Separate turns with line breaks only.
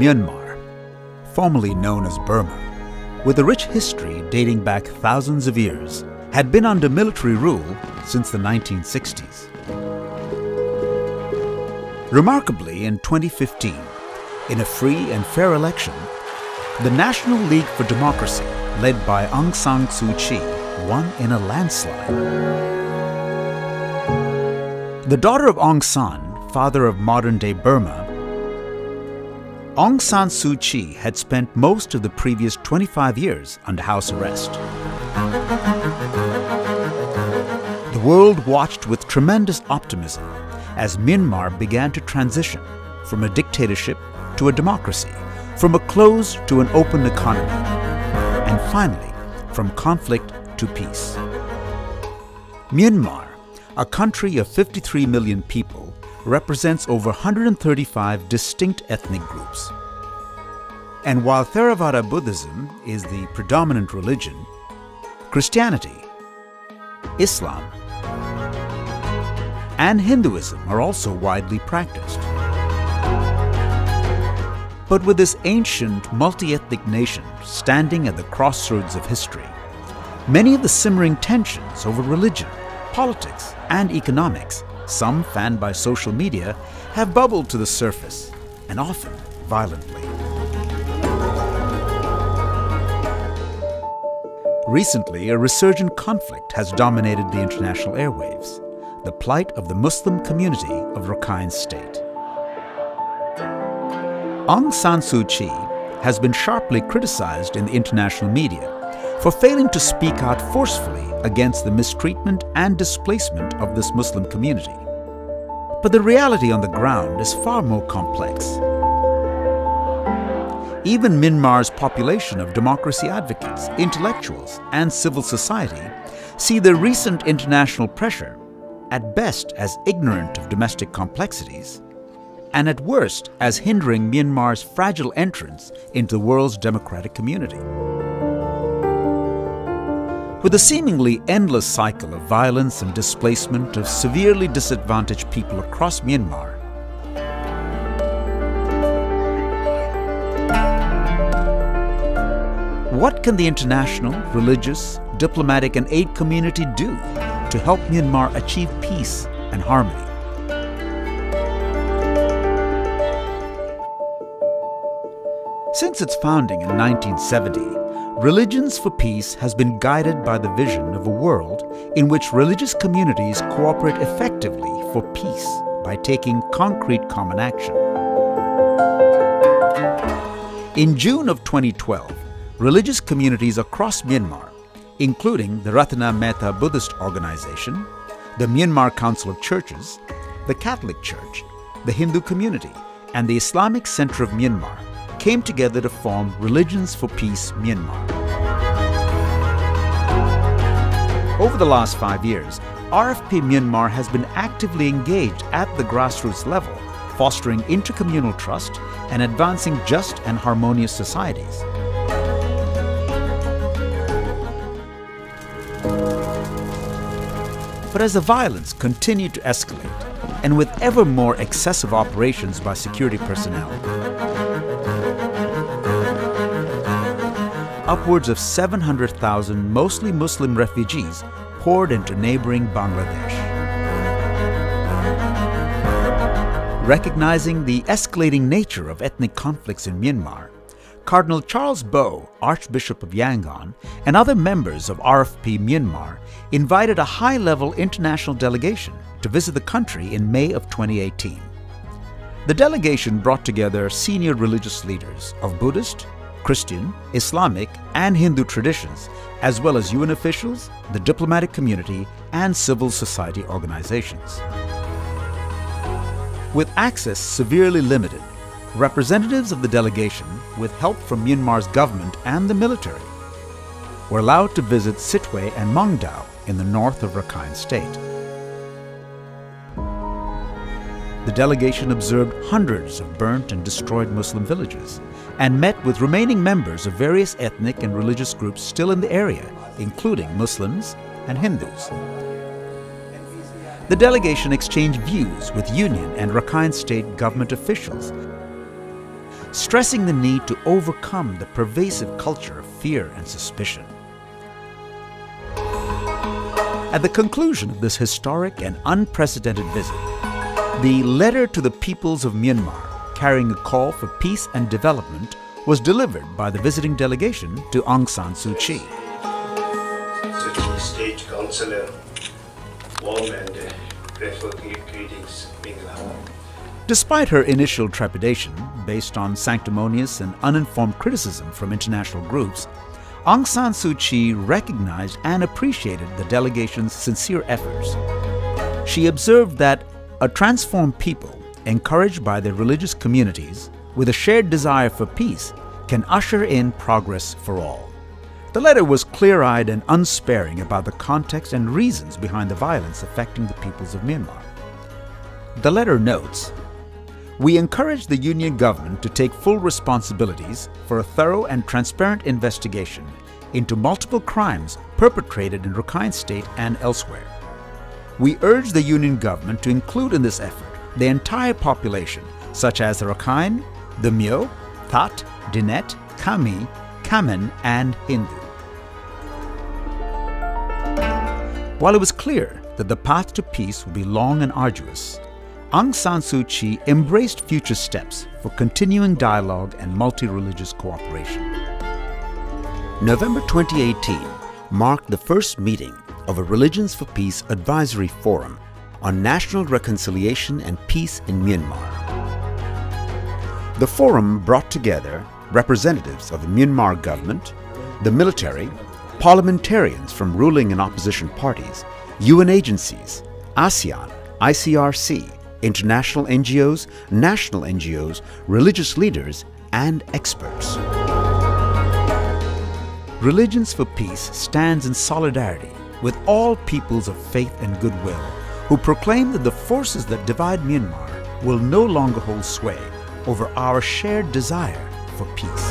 Myanmar, formerly known as Burma, with a rich history dating back thousands of years, had been under military rule since the 1960s. Remarkably, in 2015, in a free and fair election, the National League for Democracy, led by Aung San Suu Kyi, won in a landslide. The daughter of Aung San, father of modern-day Burma, Aung San Suu Kyi had spent most of the previous 25 years under house arrest. The world watched with tremendous optimism as Myanmar began to transition from a dictatorship to a democracy, from a closed to an open economy, and finally, from conflict to peace. Myanmar, a country of 53 million people, represents over 135 distinct ethnic groups. And while Theravada Buddhism is the predominant religion, Christianity, Islam, and Hinduism are also widely practiced. But with this ancient, multi-ethnic nation standing at the crossroads of history, many of the simmering tensions over religion, politics, and economics, some fanned by social media, have bubbled to the surface, and often violently. Recently, a resurgent conflict has dominated the international airwaves: the plight of the Muslim community of Rakhine State. Aung San Suu Kyi has been sharply criticized in the international media for failing to speak out forcefully against the mistreatment and displacement of this Muslim community. But the reality on the ground is far more complex. Even Myanmar's population of democracy advocates, intellectuals, and civil society see the recent international pressure at best as ignorant of domestic complexities, and at worst as hindering Myanmar's fragile entrance into the world's democratic community. With a seemingly endless cycle of violence and displacement of severely disadvantaged people across Myanmar, what can the international, religious, diplomatic, and aid community do to help Myanmar achieve peace and harmony? Since its founding in 1970, Religions for Peace has been guided by the vision of a world in which religious communities cooperate effectively for peace by taking concrete common action. In June of 2012, religious communities across Myanmar, including the Rakhine Buddhist Organization, the Myanmar Council of Churches, the Catholic Church, the Hindu community, and the Islamic Center of Myanmar, came together to form Religions for Peace Myanmar. Over the last 5 years, RfP-Myanmar has been actively engaged at the grassroots level, fostering intercommunal trust and advancing just and harmonious societies. But as the violence continued to escalate, and with ever more excessive operations by security personnel, upwards of 700,000 mostly Muslim refugees poured into neighboring Bangladesh. Recognizing the escalating nature of ethnic conflicts in Myanmar, Cardinal Charles Bo, Archbishop of Yangon, and other members of RfP-Myanmar invited a high-level international delegation to visit the country in May of 2018. The delegation brought together senior religious leaders of Buddhist, Christian, Islamic, and Hindu traditions, as well as UN officials, the diplomatic community, and civil society organizations. With access severely limited, representatives of the delegation, with help from Myanmar's government and the military, were allowed to visit Sitwe and Mongdao in the north of Rakhine State. The delegation observed hundreds of burnt and destroyed Muslim villages and met with remaining members of various ethnic and religious groups still in the area, including Muslims and Hindus. The delegation exchanged views with Union and Rakhine State government officials, stressing the need to overcome the pervasive culture of fear and suspicion. At the conclusion of this historic and unprecedented visit, the letter to the peoples of Myanmar, carrying a call for peace and development, was delivered by the visiting delegation to Aung San Suu Kyi.
State Councillor, warm and grateful greetings.
Despite her initial trepidation, based on sanctimonious and uninformed criticism from international groups, Aung San Suu Kyi recognized and appreciated the delegation's sincere efforts. She observed that a transformed people, encouraged by their religious communities, with a shared desire for peace, can usher in progress for all. The letter was clear-eyed and unsparing about the context and reasons behind the violence affecting the peoples of Myanmar. The letter notes, "We encourage the Union government to take full responsibilities for a thorough and transparent investigation into multiple crimes perpetrated in Rakhine State and elsewhere. We urge the Union government to include in this effort the entire population, such as the Rakhine, the Myo, That, Dinet, Kami, Kamen, and Hindu." While it was clear that the path to peace would be long and arduous, Aung San Suu Kyi embraced future steps for continuing dialogue and multi-religious cooperation. November 2018 marked the first meeting of a Religions for Peace Advisory Forum on National Reconciliation and Peace in Myanmar. The forum brought together representatives of the Myanmar government, the military, parliamentarians from ruling and opposition parties, UN agencies, ASEAN, ICRC, international NGOs, national NGOs, religious leaders, and experts. Religions for Peace stands in solidarity with all peoples of faith and goodwill who proclaim that the forces that divide Myanmar will no longer hold sway over our shared desire for peace.